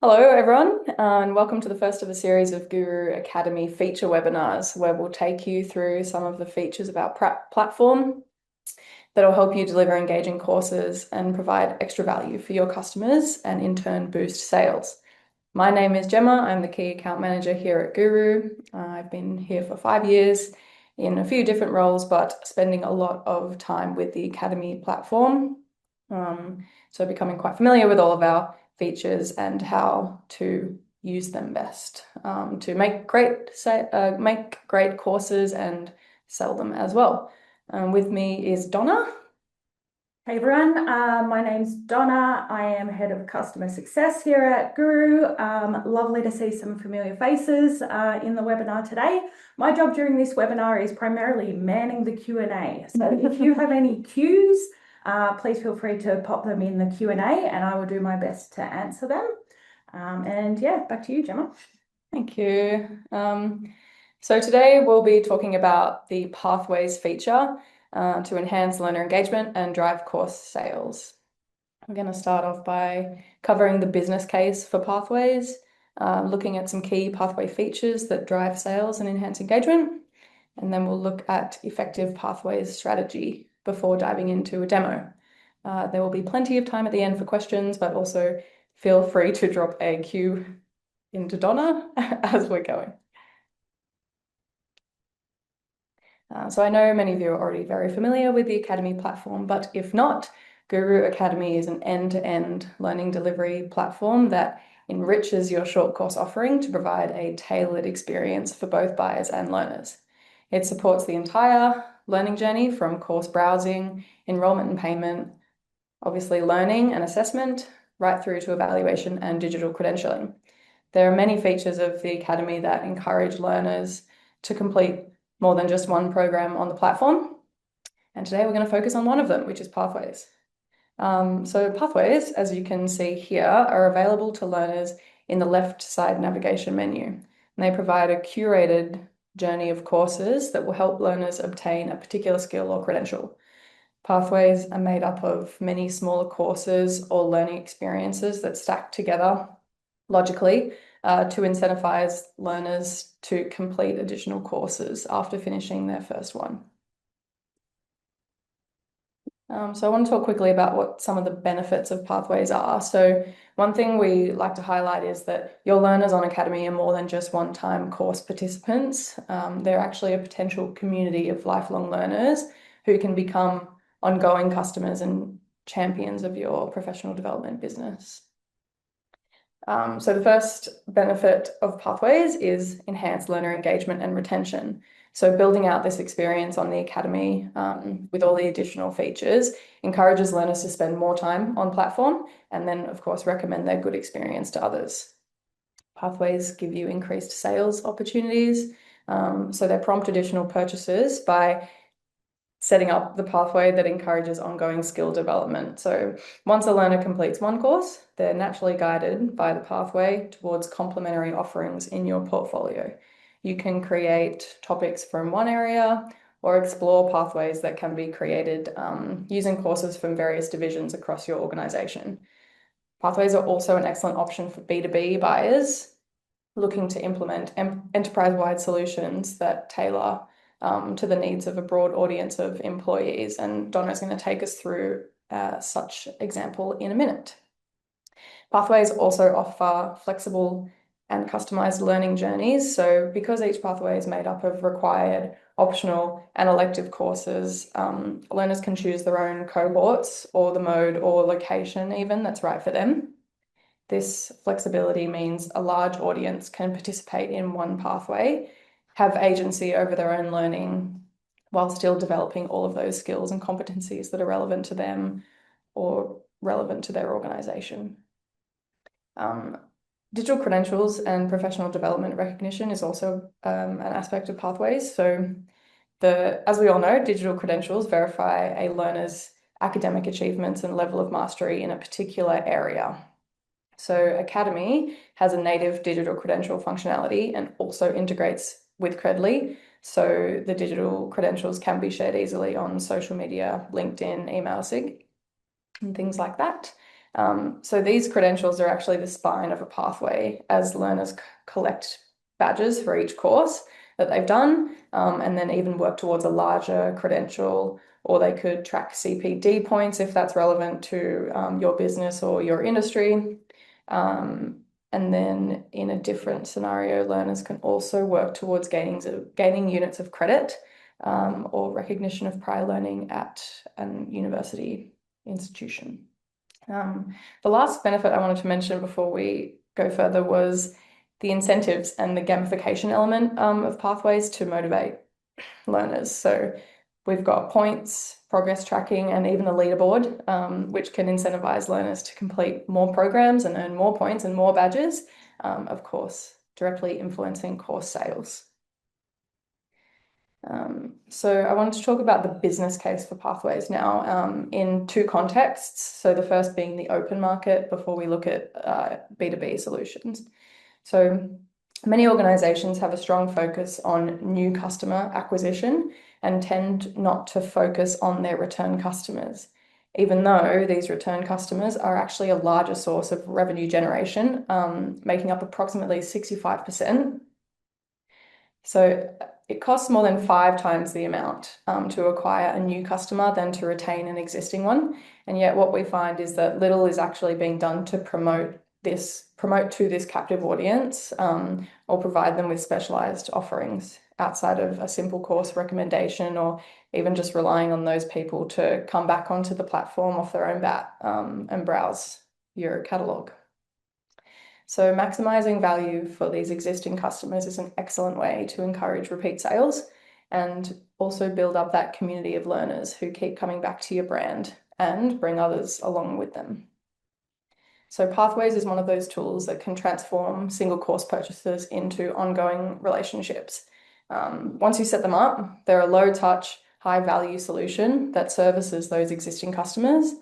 Hello, everyone, and welcome to the first of a series of Guru Academy feature webinars where we'll take you through some of the features of our platform that will help you deliver engaging courses and provide extra value for your customers and in turn boost sales. My name is Gemma. I'm the Key Account Manager here at Guru. I've been here for 5 years in a few different roles, but spending a lot of time with the Academy platform. So becoming quite familiar with all of our features and how to use them best to make great courses and sell them as well. With me is Donna. Hey everyone, my name's Donna. I am head of customer success here at Guru. Lovely to see some familiar faces in the webinar today. My job during this webinar is primarily manning the Q&A. So if you have any cues, please feel free to pop them in the Q&A and I will do my best to answer them. And yeah, back to you, Gemma. Thank you. So today we'll be talking about the Pathways feature to enhance learner engagement and drive course sales. I'm going to start off by covering the business case for Pathways, looking at some key Pathway features that drive sales and enhance engagement, and then we'll look at effective Pathways strategy before diving into a demo. There will be plenty of time at the end for questions, but also feel free to drop a cue into Donna as we're going. So I know many of you are already very familiar with the Academy platform, but if not, Guru Academy is an end-to-end learning delivery platform that enriches your short course offering to provide a tailored experience for both buyers and learners. It supports the entire learning journey from course browsing, enrollment and payment, obviously learning and assessment, right through to evaluation and digital credentialing. There are many features of the Academy that encourage learners to complete more than just one program on the platform. And today we're going to focus on one of them, which is Pathways. So Pathways, as you can see here, are available to learners in the left side navigation menu. And they provide a curated journey of courses that will help learners obtain a particular skill or credential. Pathways are made up of many smaller courses or learning experiences that stack together logically to incentivize learners to complete additional courses after finishing their first one. So I want to talk quickly about what some of the benefits of Pathways are. So one thing we like to highlight is that your learners on Academy are more than just one-time course participants. They're actually a potential community of lifelong learners who can become ongoing customers and champions of your professional development business. So the first benefit of Pathways is enhanced learner engagement and retention. So building out this experience on the Academy with all the additional features encourages learners to spend more time on platform and then, of course, recommend their good experience to others. Pathways give you increased sales opportunities. So they prompt additional purchases by setting up the pathway that encourages ongoing skill development. So once a learner completes one course, they're naturally guided by the pathway towards complementary offerings in your portfolio. You can create topics from one area or explore pathways that can be created using courses from various divisions across your organization. Pathways are also an excellent option for B2B buyers looking to implement enterprise-wide solutions that tailor to the needs of a broad audience of employees. And Donna is going to take us through such example in a minute. Pathways also offer flexible and customized learning journeys. So because each pathway is made up of required, optional, and elective courses, learners can choose their own cohorts or the mode or location even that's right for them. This flexibility means a large audience can participate in one pathway, have agency over their own learning while still developing all of those skills and competencies that are relevant to them or relevant to their organization. Digital credentials and professional development recognition is also an aspect of Pathways. So as we all know, digital credentials verify a learner's academic achievements and level of mastery in a particular area. So Academy has a native digital credential functionality and also integrates with Credly. So the digital credentials can be shared easily on social media, LinkedIn, email sig, and things like that. So these credentials are actually the spine of a pathway as learners collect badges for each course that they've done, and then even work towards a larger credential, or they could track CPD points if that's relevant to your business or your industry. And then in a different scenario, learners can also work towards gaining units of credit or recognition of prior learning at an university institution. The last benefit I wanted to mention before we go further was the incentives and the gamification element of pathways to motivate learners. So we've got points, progress tracking, and even a leaderboard, which can incentivize learners to complete more programs and earn more points and more badges, of course, directly influencing course sales. So I wanted to talk about the business case for pathways now in two contexts. So the first being the open market before we look at B2B solutions. So many organizations have a strong focus on new customer acquisition and tend not to focus on their return customers, even though these return customers are actually a larger source of revenue generation, making up approximately 65%. So it costs more than 5 times the amount to acquire a new customer than to retain an existing one. And yet what we find is that little is actually being done to promote to this captive audience or provide them with specialized offerings outside of a simple course recommendation, or even just relying on those people to come back onto the platform off their own bat and browse your catalog. So maximizing value for these existing customers is an excellent way to encourage repeat sales and also build up that community of learners who keep coming back to your brand and bring others along with them. So Pathways is one of those tools that can transform single course purchases into ongoing relationships. Once you set them up, they're a low touch, high value solution that services those existing customers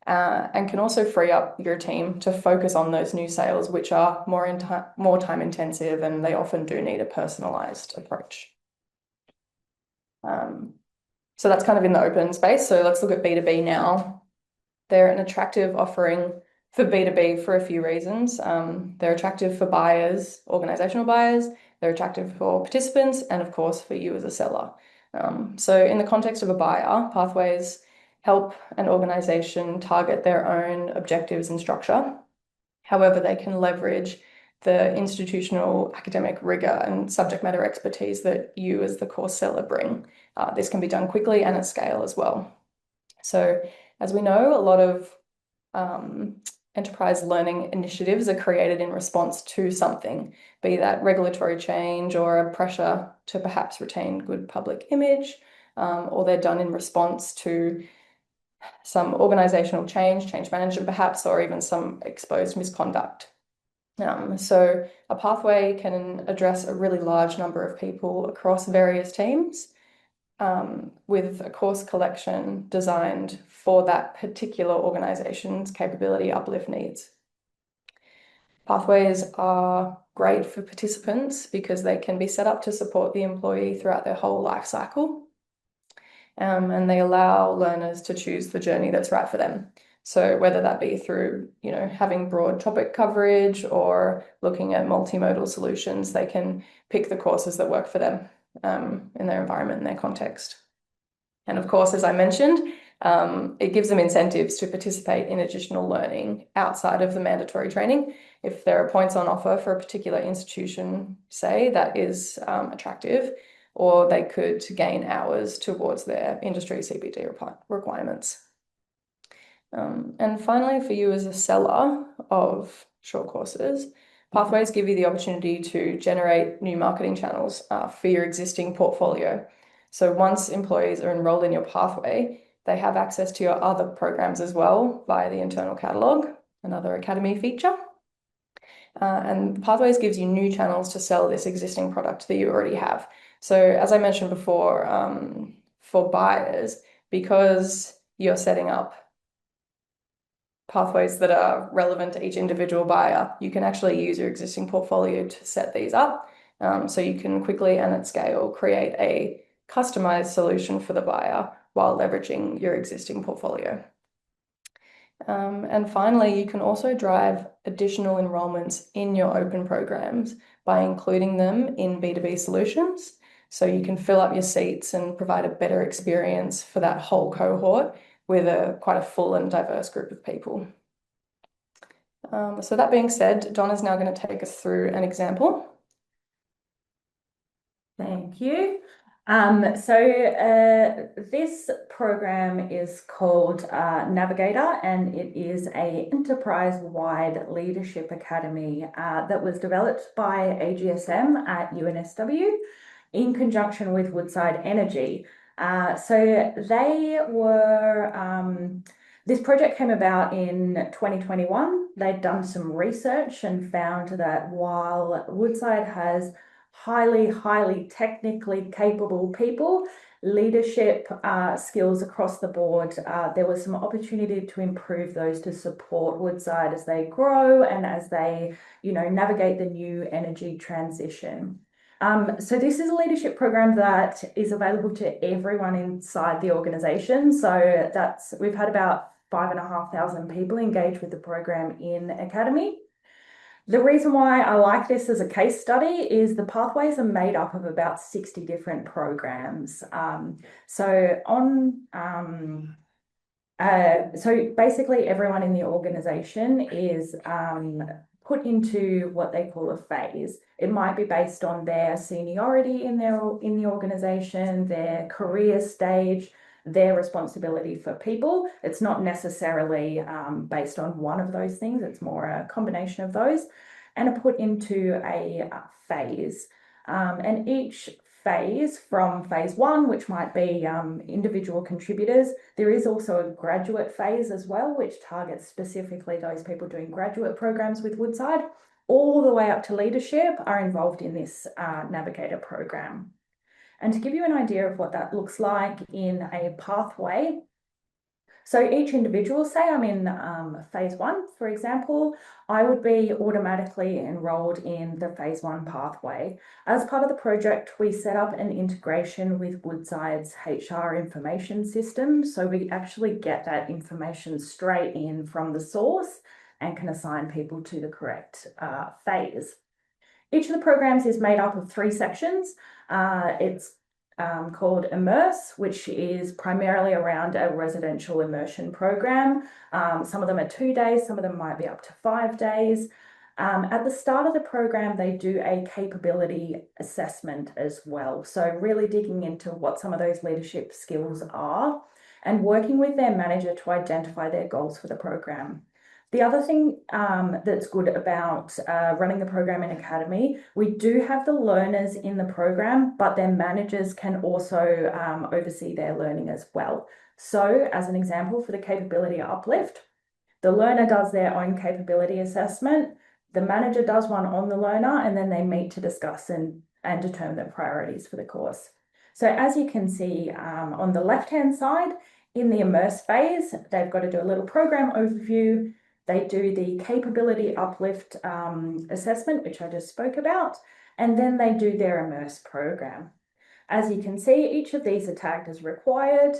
and can also free up your team to focus on those new sales, which are more time intensive, and they often do need a personalized approach. So that's kind of in the open space. So let's look at B2B now. They're an attractive offering for B2B for a few reasons. They're attractive for buyers, organizational buyers, they're attractive for participants, and of course for you as a seller. So in the context of a buyer, Pathways help an organization target their own objectives and structure. However, they can leverage the institutional academic rigor and subject matter expertise that you as the course seller bring. This can be done quickly and at scale as well. So as we know, a lot of enterprise learning initiatives are created in response to something, be that regulatory change or a pressure to perhaps retain good public image, or they're done in response to some organizational change management perhaps, or even some exposed misconduct. So a pathway can address a really large number of people across various teams with a course collection designed for that particular organization's capability uplift needs. Pathways are great for participants because they can be set up to support the employee throughout their whole life cycle. And they allow learners to choose the journey that's right for them. So whether that be through, having broad topic coverage or looking at multimodal solutions, they can pick the courses that work for them in their environment and their context. And of course, as I mentioned, it gives them incentives to participate in additional learning outside of the mandatory training. If there are points on offer for a particular institution, say, that is attractive, or they could gain hours towards their industry CPD requirements. And finally, for you as a seller of short courses, Pathways give you the opportunity to generate new marketing channels for your existing portfolio. So once employees are enrolled in your pathway, they have access to your other programs as well via the internal catalog, another academy feature. And Pathways gives you new channels to sell this existing product that you already have. So as I mentioned before, for buyers, because you're setting up pathways that are relevant to each individual buyer, you can actually use your existing portfolio to set these up. So you can quickly and at scale create a customized solution for the buyer while leveraging your existing portfolio. And finally, you can also drive additional enrollments in your open programs by including them in B2B solutions. So you can fill up your seats and provide a better experience for that whole cohort with quite a full and diverse group of people. So that being said, Donna's now going to take us through an example. Thank you. This program is called Navigator, and it is a enterprise-wide leadership academy that was developed by AGSM at UNSW in conjunction with Woodside Energy. This project came about in 2021. They'd done some research and found that while Woodside has highly technically capable people, leadership skills across the board, there was some opportunity to improve those to support Woodside as they grow and as they, navigate the new energy transition. So this is a leadership program that is available to everyone inside the organisation. So we've had about 5,500 people engage with the program in Academy. The reason why I like this as a case study is the pathways are made up of about 60 different programs. So basically everyone in the organisation is put into what they call a phase. It might be based on their seniority in the organisation, their career stage, their responsibility for people. It's not necessarily based on one of those things. It's more a combination of those, and are put into a phase. And each phase, from phase one, which might be individual contributors, there is also a graduate phase as well, which targets specifically those people doing graduate programs with Woodside, all the way up to leadership are involved in this Navigator program. And to give you an idea of what that looks like in a pathway, so each individual, say I'm in phase one, for example, I would be automatically enrolled in the phase one pathway. As part of the project, we set up an integration with Woodside's HR information system. So we actually get that information straight in from the source and can assign people to the correct phase. Each of the programs is made up of 3 sections. It's called Immerse, which is primarily around a residential immersion program. Some of them are 2 days, some of them might be up to 5 days. At the start of the program, they do a capability assessment as well. So really digging into what some of those leadership skills are and working with their manager to identify their goals for the program. The other thing that's good about running the program in Academy, we do have the learners in the program, but their managers can also oversee their learning as well. So as an example, for the capability uplift, the learner does their own capability assessment, the manager does one on the learner, and then they meet to discuss and determine the priorities for the course. So as you can see on the left-hand side, in the Immerse phase, they've got to do a little program overview. They do the capability uplift assessment, which I just spoke about, and then they do their Immerse program. As you can see, each of these are tagged as required,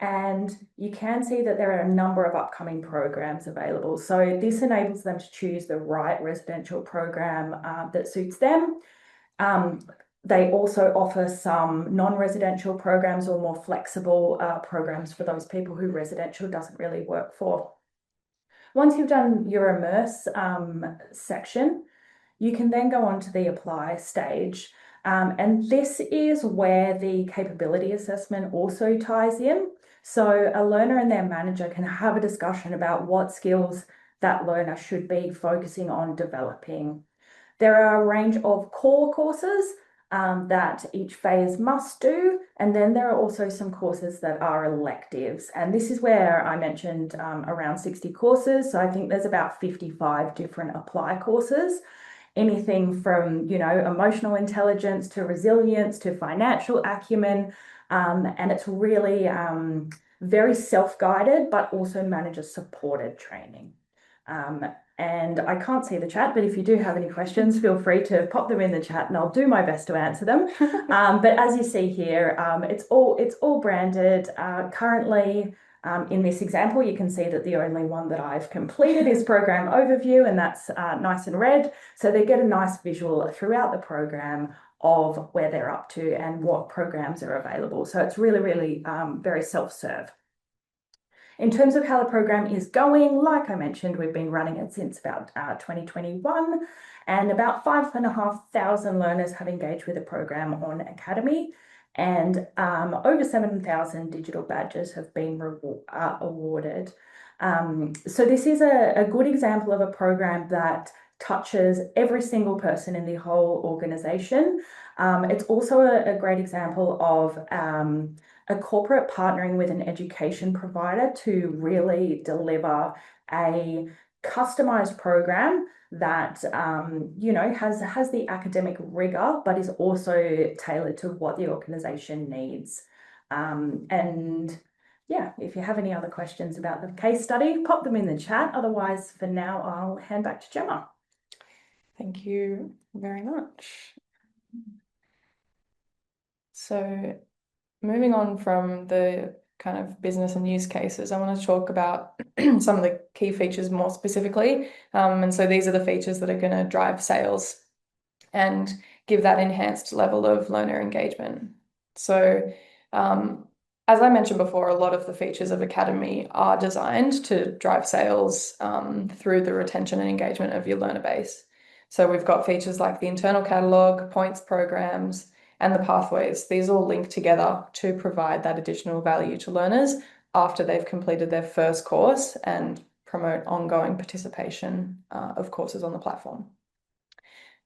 and you can see that there are a number of upcoming programs available. So this enables them to choose the right residential program that suits them. They also offer some non-residential programs or more flexible programs for those people who residential doesn't really work for. Once you've done your Immerse section, you can then go on to the Apply stage. And this is where the capability assessment also ties in. So a learner and their manager can have a discussion about what skills that learner should be focusing on developing. There are a range of core courses that each phase must do. And then there are also some courses that are electives. And this is where I mentioned around 60 courses. So I think there's about 55 different apply courses, anything from, emotional intelligence to resilience to financial acumen. And it's really very self-guided, but also manager-supported training. And I can't see the chat, but if you do have any questions, feel free to pop them in the chat and I'll do my best to answer them. But as you see here, it's all branded. Currently, In this example, you can see that the only one that I've completed is program overview, and that's nice and red. So they get a nice visual throughout the program of where they're up to and what programs are available. So it's really, really very self-serve. In terms of how the program is going, like I mentioned, we've been running it since about 2021, and about 5,500 learners have engaged with the program on Academy, and over 7,000 digital badges have been awarded. So this is a good example of a program that touches every single person in the whole organisation. It's also a great example of a corporate partnering with an education provider to really deliver a customized program that has the academic rigor, but is also tailored to what the organization needs. And yeah, if you have any other questions about the case study, pop them in the chat. Otherwise, for now, I'll hand back to Gemma. Thank you very much. So moving on from the kind of business and use cases, I want to talk about some of the key features more specifically. And so these are the features that are going to drive sales and give that enhanced level of learner engagement. So as I mentioned before, a lot of the features of Academy are designed to drive sales through the retention and engagement of your learner base. So we've got features like the internal catalog, points programs, and the pathways. These all link together to provide that additional value to learners after they've completed their first course and promote ongoing participation of courses on the platform.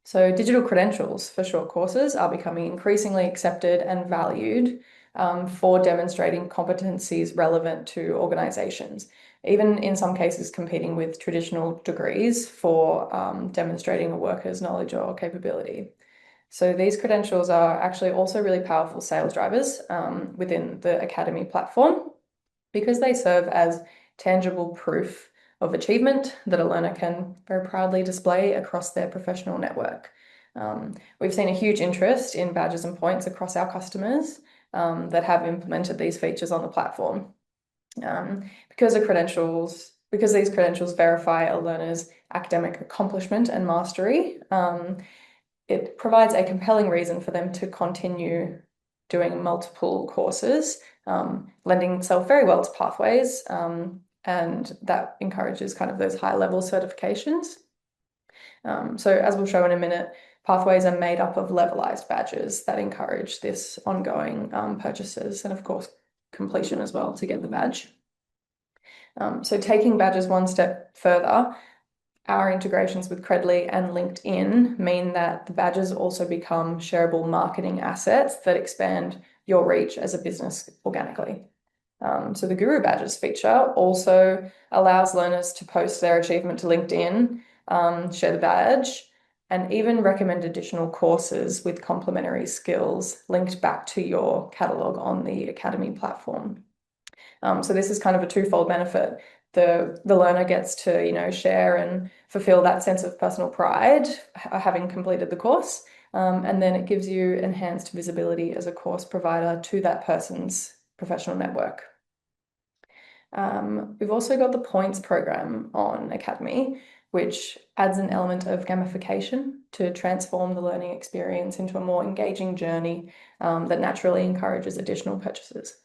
So digital credentials for short courses are becoming increasingly accepted and valued for demonstrating competencies relevant to organizations, even in some cases competing with traditional degrees for demonstrating a worker's knowledge or capability. So these credentials are actually also really powerful sales drivers within the Academy platform because they serve as tangible proof of achievement that a learner can very proudly display across their professional network. We've seen a huge interest in badges and points across our customers that have implemented these features on the platform. Because these credentials verify a learner's academic accomplishment and mastery, it provides a compelling reason for them to continue doing multiple courses, lending itself very well to pathways, and that encourages kind of those high-level certifications. So as we'll show in a minute, pathways are made up of levelized badges that encourage this ongoing purchases and, of course, completion as well to get the badge. So taking badges one step further, our integrations with Credly and LinkedIn mean that the badges also become shareable marketing assets that expand your reach as a business organically. So the Guroo badges feature also allows learners to post their achievement to LinkedIn, share the badge, and even recommend additional courses with complementary skills linked back to your catalogue on the Academy platform. So this is kind of a twofold benefit. The learner gets to, share and fulfill that sense of personal pride having completed the course, and then it gives you enhanced visibility as a course provider to that person's professional network. We've also got the points program on Academy, which adds an element of gamification to transform the learning experience into a more engaging journey that naturally encourages additional purchases.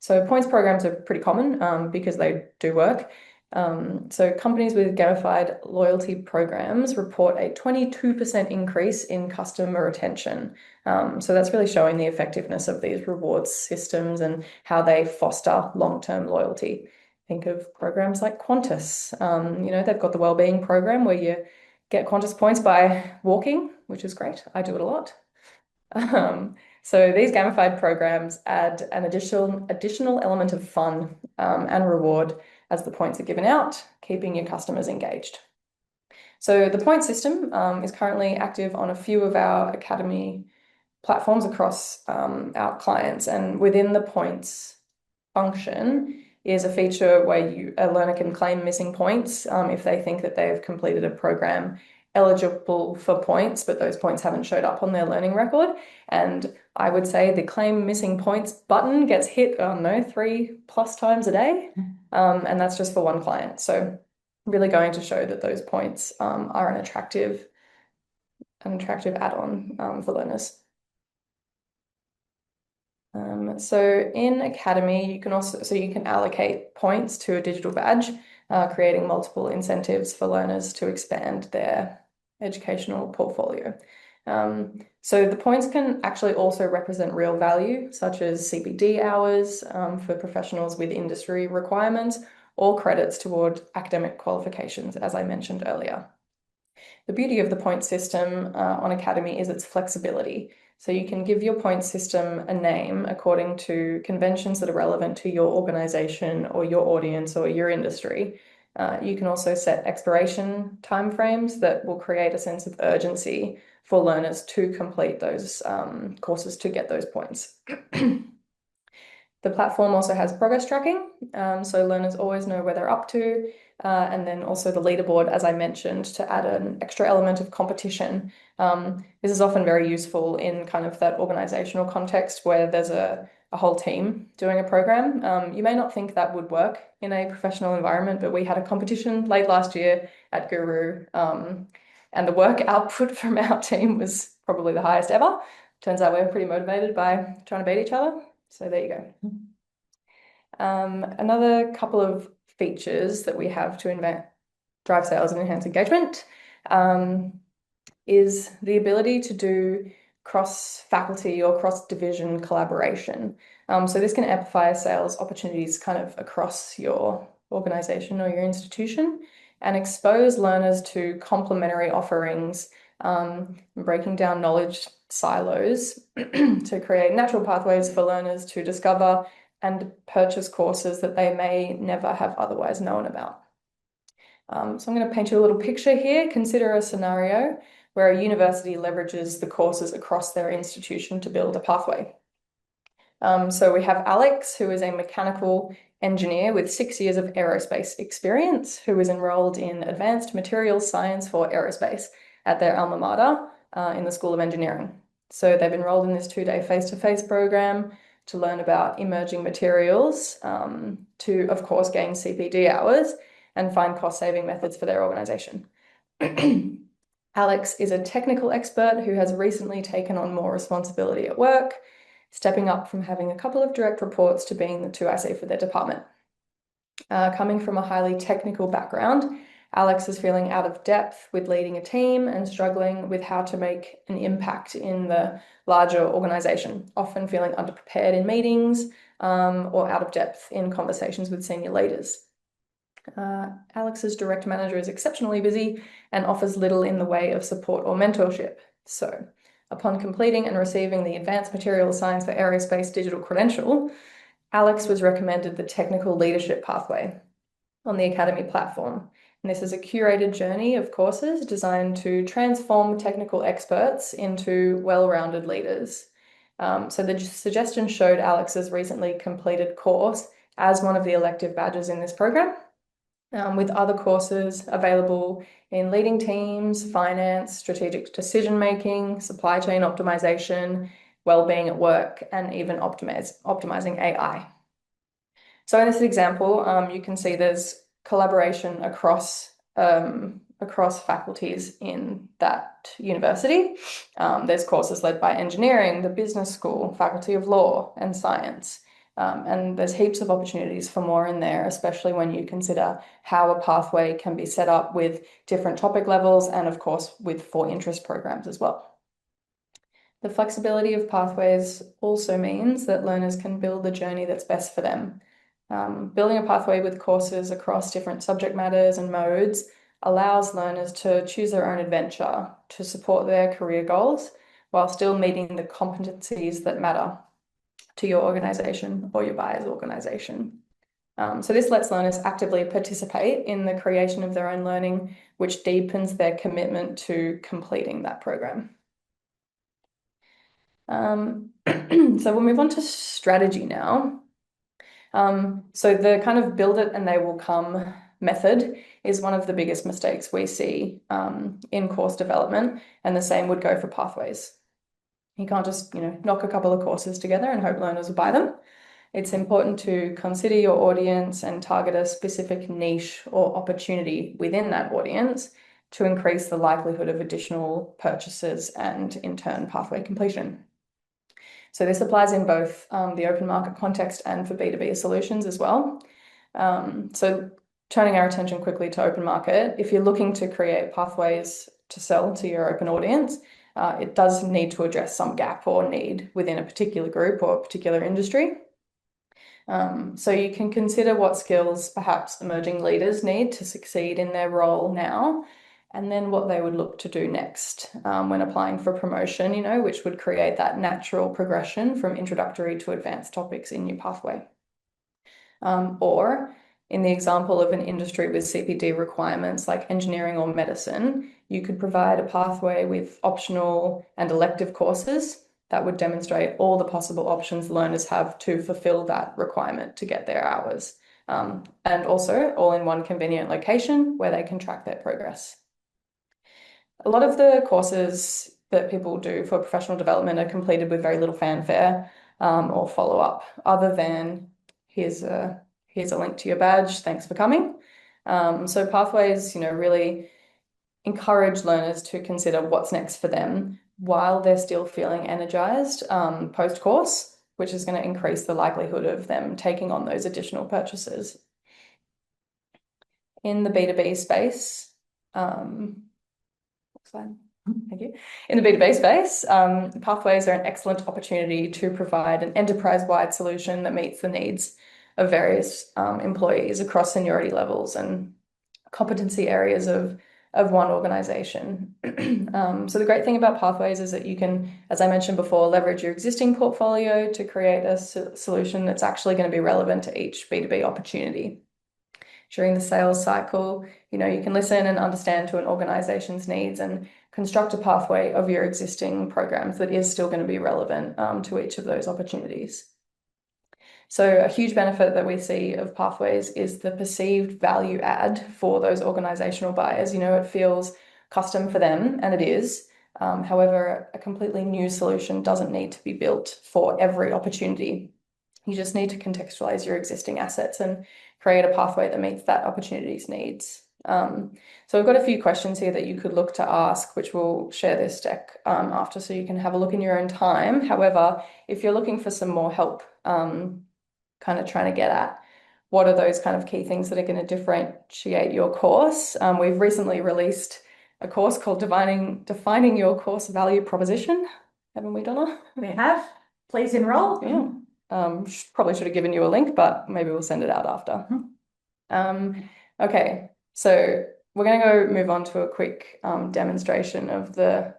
So points programs are pretty common because they do work. So companies with gamified loyalty programs report a 22% increase in customer retention. So that's really showing the effectiveness of these rewards systems and how they foster long-term loyalty. Think of programs like Qantas. They've got the wellbeing program where you get Qantas points by walking, which is great. I do it a lot. So these gamified programs add an additional element of fun and reward as the points are given out, keeping your customers engaged. So the point system is currently active on a few of our Academy platforms across our clients, and within the points function is a feature where a learner can claim missing points if they think that they've completed a program eligible for points, but those points haven't showed up on their learning record. And I would say the claim missing points button gets hit, oh no, 3+ times a day. And that's just for one client. So really going to show that those points are an attractive add-on for learners. So in Academy, you can allocate points to a digital badge, creating multiple incentives for learners to expand their educational portfolio. So the points can actually also represent real value, such as CPD hours for professionals with industry requirements, or credits toward academic qualifications, as I mentioned earlier. The beauty of the point system on Academy is its flexibility. So you can give your point system a name according to conventions that are relevant to your organization or your audience or your industry. You can also set expiration timeframes that will create a sense of urgency for learners to complete those courses to get those points. The platform also has progress tracking, so learners always know where they're up to, and then also the leaderboard, as I mentioned, to add an extra element of competition. This is often very useful in kind of that organizational context where there's a whole team doing a program. You may not think that would work in a professional environment, but we had a competition late last year at Guroo, and the work output from our team was probably the highest ever. Turns out we're pretty motivated by trying to beat each other. So there you go. Another couple of features that we have to drive sales and enhance engagement is the ability to do cross-faculty or cross-division collaboration. So this can amplify sales opportunities kind of across your organization or your institution and expose learners to complementary offerings, breaking down knowledge silos to create natural pathways for learners to discover and purchase courses that they may never have otherwise known about. So I'm going to paint you a little picture here. Consider a scenario where a university leverages the courses across their institution to build a pathway. So we have Alex, who is a mechanical engineer with 6 years of aerospace experience, who is enrolled in advanced materials science for aerospace at their alma mater in the School of Engineering. So they've enrolled in this 2-day face-to-face program to learn about emerging materials, to, of course, gain CPD hours and find cost-saving methods for their organization. Alex is a technical expert who has recently taken on more responsibility at work, stepping up from having a couple of direct reports to being the 2IC for their department. Coming from a highly technical background, Alex is feeling out of depth with leading a team and struggling with how to make an impact in the larger organization, often feeling underprepared in meetings or out of depth in conversations with senior leaders. Alex's direct manager is exceptionally busy and offers little in the way of support or mentorship. So, upon completing and receiving the Advanced Materials Science for Aerospace digital credential, Alex was recommended the Technical Leadership Pathway on the Academy platform. And this is a curated journey of courses designed to transform technical experts into well-rounded leaders. So the suggestion showed Alex's recently completed course as one of the elective badges in this program, with other courses available in leading teams, finance, strategic decision-making, supply chain optimization, well-being at work, and even optimizing AI. So in this example, you can see there's collaboration across faculties in that university. There's courses led by engineering, the business school, faculty of law, and science. And there's heaps of opportunities for more in there, especially when you consider how a pathway can be set up with different topic levels and, of course, with 4 interest programs as well. The flexibility of pathways also means that learners can build the journey that's best for them. Building a pathway with courses across different subject matters and modes allows learners to choose their own adventure to support their career goals while still meeting the competencies that matter to your organization or your buyer's organization. So this lets learners actively participate in the creation of their own learning, which deepens their commitment to completing that program. So we'll move on to strategy now. So the kind of build it and they will come method is one of the biggest mistakes we see in course development, and the same would go for pathways. You can't just, knock a couple of courses together and hope learners will buy them. It's important to consider your audience and target a specific niche or opportunity within that audience to increase the likelihood of additional purchases and, in turn, pathway completion. So this applies in both the open market context and for B2B solutions as well. So turning our attention quickly to open market, if you're looking to create pathways to sell to your open audience, it does need to address some gap or need within a particular group or a particular industry. So you can consider what skills perhaps emerging leaders need to succeed in their role now, and then what they would look to do next when applying for promotion, which would create that natural progression from introductory to advanced topics in your pathway. Or in the example of an industry with CPD requirements like engineering or medicine, you could provide a pathway with optional and elective courses that would demonstrate all the possible options learners have to fulfill that requirement to get their hours. And also all in one convenient location where they can track their progress. A lot of the courses that people do for professional development are completed with very little fanfare or follow-up, other than here's a link to your badge, thanks for coming. So pathways, really encourage learners to consider what's next for them while they're still feeling energized post-course, which is going to increase the likelihood of them taking on those additional purchases. In the B2B space, thank you. In the B2B space, pathways are an excellent opportunity to provide an enterprise-wide solution that meets the needs of various employees across seniority levels and competency areas of one organization. So the great thing about pathways is that you can, as I mentioned before, leverage your existing portfolio to create a solution that's actually going to be relevant to each B2B opportunity. During the sales cycle, you can listen and understand to an organization's needs and construct a pathway of your existing programs that is still going to be relevant to each of those opportunities. So a huge benefit that we see of pathways is the perceived value add for those organizational buyers. It feels custom for them, and it is. However, a completely new solution doesn't need to be built for every opportunity. You just need to contextualize your existing assets and create a pathway that meets that opportunity's needs. So we've got a few questions here that you could look to ask, which we'll share this deck after so you can have a look in your own time. However, if you're looking for some more help kind of trying to get at what are those kind of key things that are going to differentiate your course, we've recently released a course called Defining Your Course Value Proposition. Haven't we, Donna? We have. Please enroll. Yeah. Probably should have given you a link, but maybe we'll send it out after. Okay, so we're going to go move on to a quick demonstration of the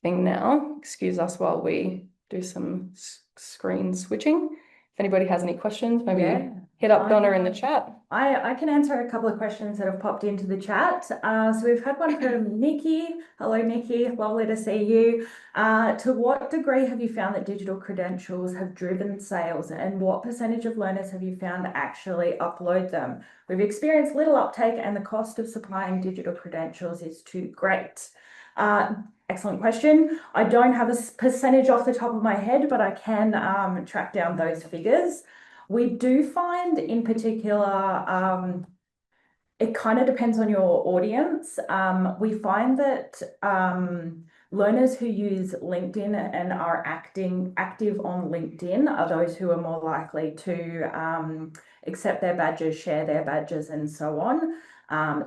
thing now. Excuse us while we do some screen switching. If anybody has any questions, maybe hit up Donna in the chat. I can answer a couple of questions that have popped into the chat. So we've had one from Nikki. Hello, Nikki. Lovely to see you. To what degree have you found that digital credentials have driven sales, and what percentage of learners have you found actually upload them? We've experienced little uptake, and the cost of supplying digital credentials is too great. Excellent question. I don't have a percentage off the top of my head, but I can track down those figures. We do find in particular, it kind of depends on your audience. We find that learners who use LinkedIn and are active on LinkedIn are those who are more likely to accept their badges, share their badges, and so on.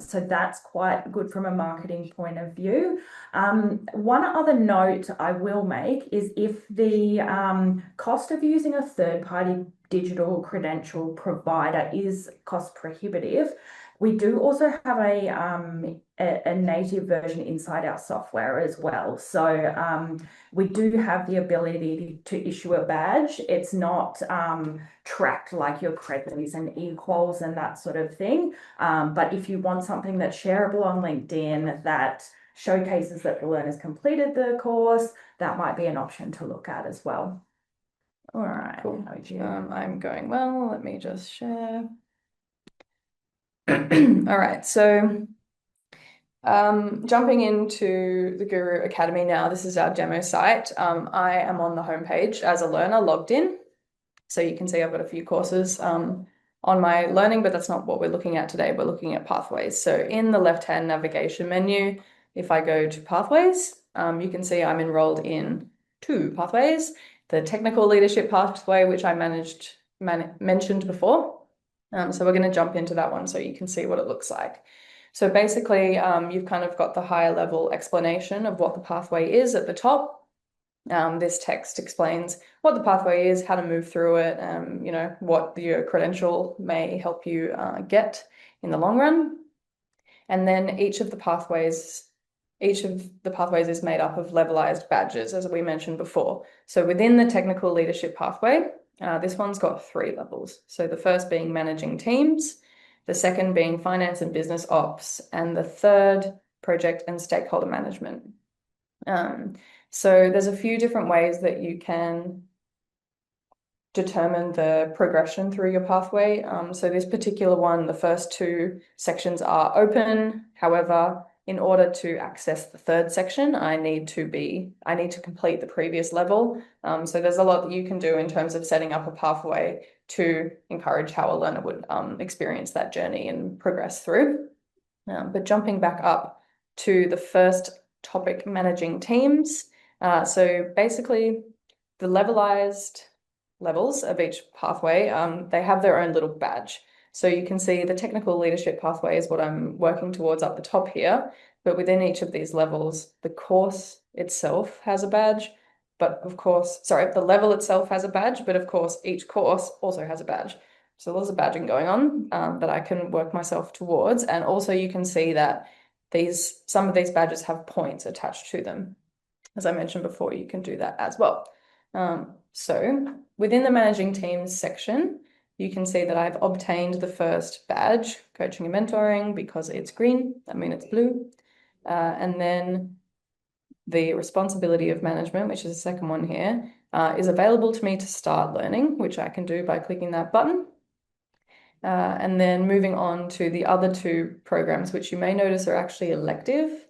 So that's quite good from a marketing point of view. One other note I will make is if the cost of using a third-party digital credential provider is cost prohibitive, we do also have a native version inside our software as well. So we do have the ability to issue a badge. It's not tracked like your credits and equals and that sort of thing. But if you want something that's shareable on LinkedIn that showcases that the learners completed the course, that might be an option to look at as well. All right. Cool. I'm going well. Let me just share. All right. So Jumping into the Guru Academy now, this is our demo site. I am on the homepage as a learner logged in. So you can see I've got a few courses on my learning, but that's not what we're looking at today. We're looking at pathways. So in the left-hand navigation menu, if I go to pathways, you can see I'm enrolled in two pathways. The technical leadership pathway, which I mentioned before. So we're going to jump into that one so you can see what it looks like. So basically, you've kind of got the higher level explanation of what the pathway is at the top. This text explains what the pathway is, how to move through it, what your credential may help you get in the long run. And then each of the pathways is made up of levelized badges, as we mentioned before. So within the technical leadership pathway, this one's got 3 levels. So the first being managing teams, the second being finance and business ops, and the third project and stakeholder management. So there's a few different ways that you can determine the progression through your pathway. So this particular one, the first 2 sections are open. However, in order to access the third section, I need to complete the previous level. So there's a lot that you can do in terms of setting up a pathway to encourage how a learner would experience that journey and progress through. But jumping back up to the first topic, managing teams. So basically, the levelized levels of each pathway, they have their own little badge. So you can see the technical leadership pathway is what I'm working towards up the top here. But within each of these levels, the course itself has a badge. But of course, sorry, the level itself has a badge, but of course, each course also has a badge. So there's a badging going on that I can work myself towards. And also you can see that some of these badges have points attached to them. As I mentioned before, you can do that as well. So within the managing teams section, you can see that I've obtained the first badge, coaching and mentoring, because it's green, I mean it's blue. And then the responsibility of management, which is the second one here, is available to me to start learning, which I can do by clicking that button. And then moving on to the other 2 programs, which you may notice are actually elective.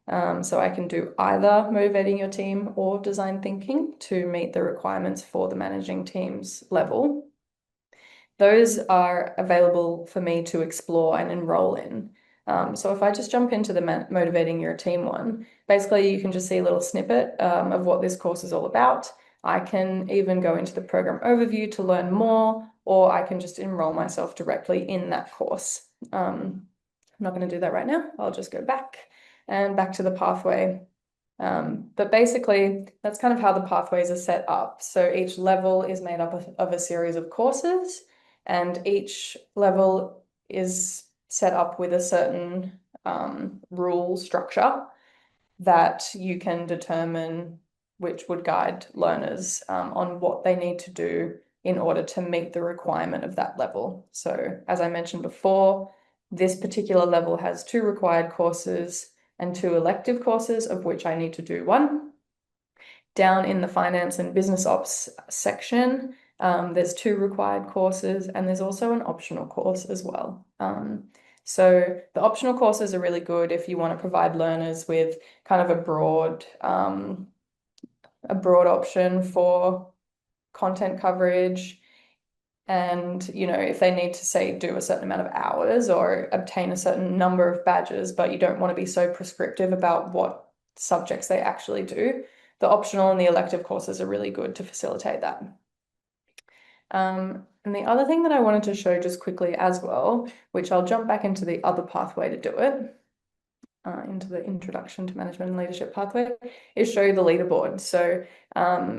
So I can do either motivating your team or design thinking to meet the requirements for the managing teams level. Those are available for me to explore and enroll in. So if I just jump into the motivating your team one, basically you can just see a little snippet of what this course is all about. I can even go into the program overview to learn more, or I can just enroll myself directly in that course. I'm not going to do that right now. I'll just go back to the pathway. But basically, that's kind of how the pathways are set up. So each level is made up of a series of courses, and each level is set up with a certain rule structure that you can determine which would guide learners on what they need to do in order to meet the requirement of that level. So as I mentioned before, this particular level has 2 required courses and 2 elective courses, of which I need to do 1. Down in the finance and business ops section, there's 2 required courses, and there's also an optional course as well. So the optional courses are really good if you want to provide learners with kind of a broad option for content coverage. And, if they need to, say, do a certain amount of hours or obtain a certain number of badges, but you don't want to be so prescriptive about what subjects they actually do, the optional and the elective courses are really good to facilitate that. And the other thing that I wanted to show just quickly as well, which I'll jump back into the other pathway to do it, into the introduction to management and leadership pathway, is show you the leaderboard. So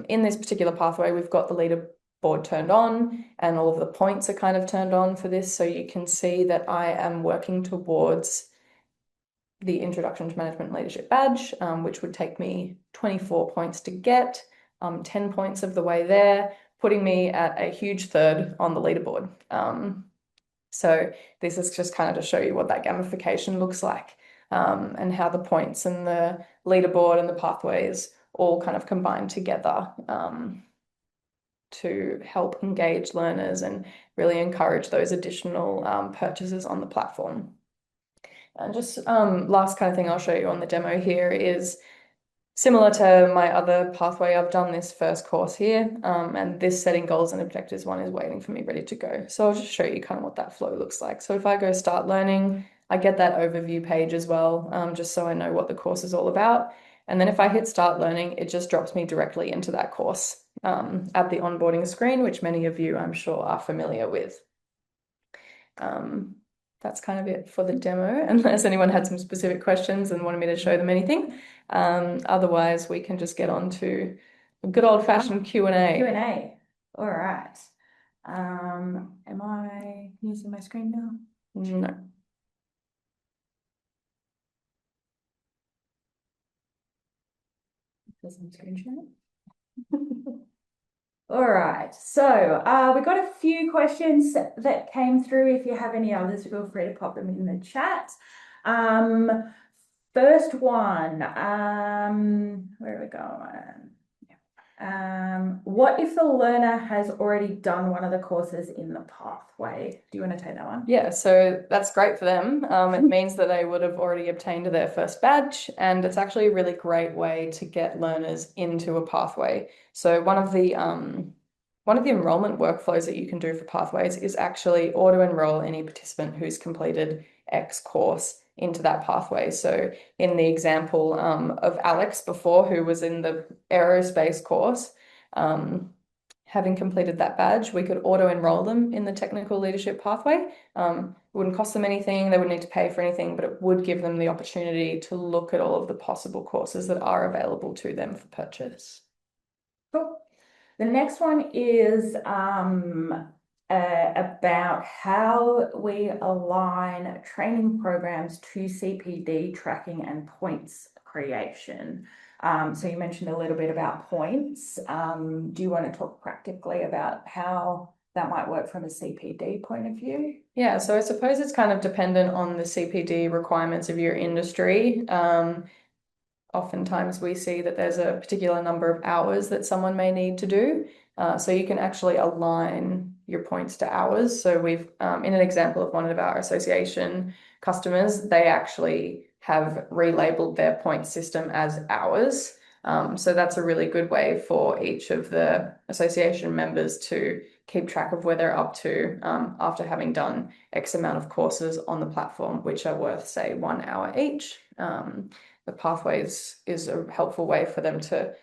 in this particular pathway, we've got the leaderboard turned on, and all of the points are kind of turned on for this. So you can see that I am working towards the introduction to management and leadership badge, which would take me 24 points to get, 10 points of the way there, putting me at a huge third on the leaderboard. So this is just kind of to show you what that gamification looks like, and how the points and the leaderboard and the pathways all kind of combine together to help engage learners and really encourage those additional purchases on the platform. And just last kind of thing I'll show you on the demo here is similar to my other pathway. I've done this first course here, and this setting goals and objectives one is waiting for me ready to go. So I'll just show you kind of what that flow looks like. So if I go start learning, I get that overview page as well, just so I know what the course is all about. And then if I hit start learning, it just drops me directly into that course at the onboarding screen, which many of you I'm sure are familiar with. That's kind of it for the demo, unless anyone had some specific questions and wanted me to show them anything. Otherwise, we can just get on to a good old-fashioned Q&A. Q&A. All right. Am I using my screen now? No. There's some screen share. All right, so we got a few questions that came through. If you have any others, feel free to pop them in the chat. First one, where are we going? What if the learner has already done one of the courses in the pathway? Do you want to take that one? Yeah, so that's great for them. It means that they would have already obtained their first badge, and it's actually a really great way to get learners into a pathway. So one of the enrollment workflows that you can do for pathways is actually auto-enroll any participant who's completed X course into that pathway. So in the example of Alex before, who was in the aerospace course, having completed that badge, we could auto-enroll them in the technical leadership pathway. It wouldn't cost them anything, they wouldn't need to pay for anything, but it would give them the opportunity to look at all of the possible courses that are available to them for purchase. Cool. The next one is about how we align training programs to CPD tracking and points creation. So you mentioned a little bit about points. Do you want to talk practically about how that might work from a CPD point of view? Yeah, so I suppose it's kind of dependent on the CPD requirements of your industry. Oftentimes we see that there's a particular number of hours that someone may need to do. So you can actually align your points to hours. So we've, in an example of one of our association customers, they actually have relabeled their point system as hours. So that's a really good way for each of the association members to keep track of where they're up to after having done X amount of courses on the platform, which are worth, say, 1 hour each. The pathways is a helpful way for them to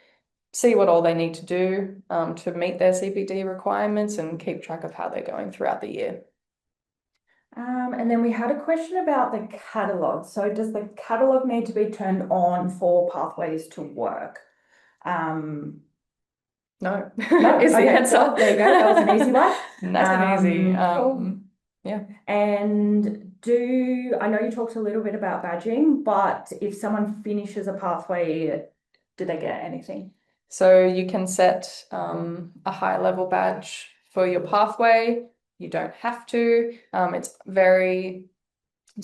see what all they need to do to meet their CPD requirements and keep track of how they're going throughout the year. And then we had a question about the catalogue. So does the catalogue need to be turned on for pathways to work? No, No, is the okay, answer. well, there you go. That was an easy one. Nice and easy. Cool. Yeah. And I know you talked a little bit about badging, but if someone finishes a pathway, do they get anything? So you can set a high level badge for your pathway. You don't have to. It's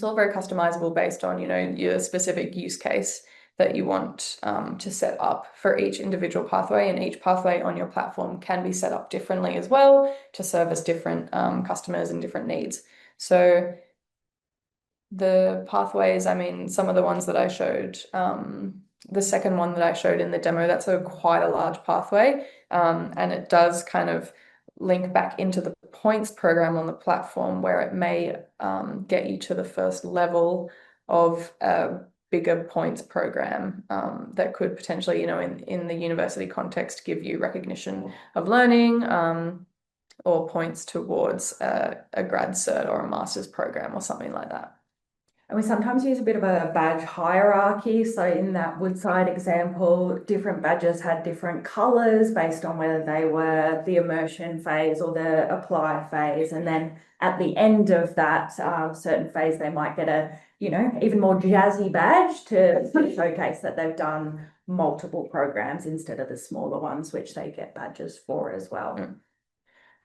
all very customizable based on, your specific use case that you want to set up for each individual pathway, and each pathway on your platform can be set up differently as well to service different customers and different needs. So the pathways, I mean, some of the ones that I showed, the second one that I showed in the demo, that's quite a large pathway, and it does kind of link back into the points program on the platform, where it may get you to the first level of a bigger points program that could potentially, in the university context, give you recognition of learning or points towards a grad cert or a master's program or something like that. And we sometimes use a bit of a badge hierarchy. So in that Woodside example, different badges had different colors based on whether they were the immersion phase or the apply phase. And then at the end of that certain phase, they might get a, even more jazzy badge to showcase that they've done multiple programs instead of the smaller ones, which they get badges for as well. Mm.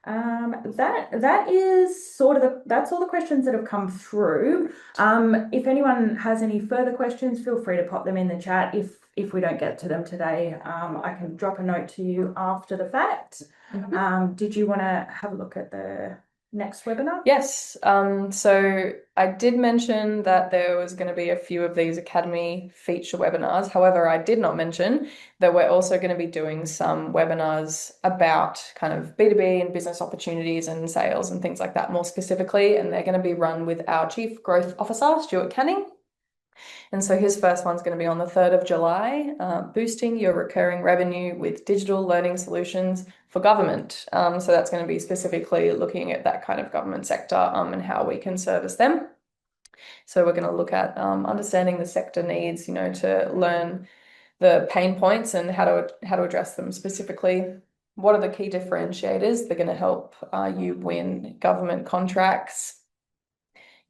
That is that's all the questions that have come through. If anyone has any further questions, feel free to pop them in the chat. If we don't get to them today, I can drop a note to you after the fact. Mm-hmm. Did you want to have a look at the next webinar? Yes, so I did mention that there was going to be a few of these Academy feature webinars. However, I did not mention that we're also going to be doing some webinars about kind of B2B and business opportunities and sales and things like that more specifically. And they're going to be run with our Chief Growth Officer, Stuart Canning. And so his first one's going to be on the 3rd of July, boosting your recurring revenue with digital learning solutions for government. So that's going to be specifically looking at that kind of government sector and how we can service them. So we're going to look at understanding the sector needs, to learn the pain points and how to address them specifically. What are the key differentiators that are going to help you win government contracts?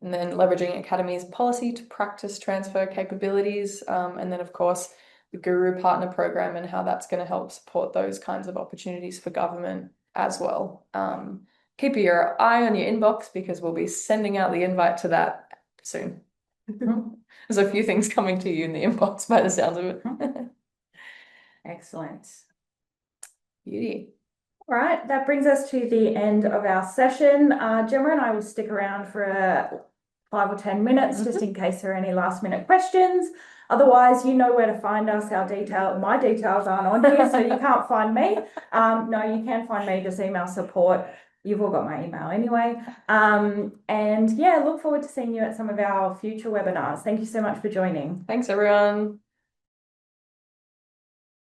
And then leveraging Academy's policy to practice transfer capabilities. And then, of course, the Guroo Partner Program and how that's going to help support those kinds of opportunities for government as well. Keep your eye on your inbox because we'll be sending out the invite to that soon. There's a few things coming to you in the inbox by the sounds of it. Excellent. Beauty. All right, that brings us to the end of our session. Gemma and I will stick around for 5 or 10 minutes just in case there are any last minute questions. Otherwise, you know where to find us. My details aren't on here, so you can't find me. No, you can find me, just email support. You've all got my email anyway. And yeah, look forward to seeing you at some of our future webinars. Thank you so much for joining. Thanks, everyone.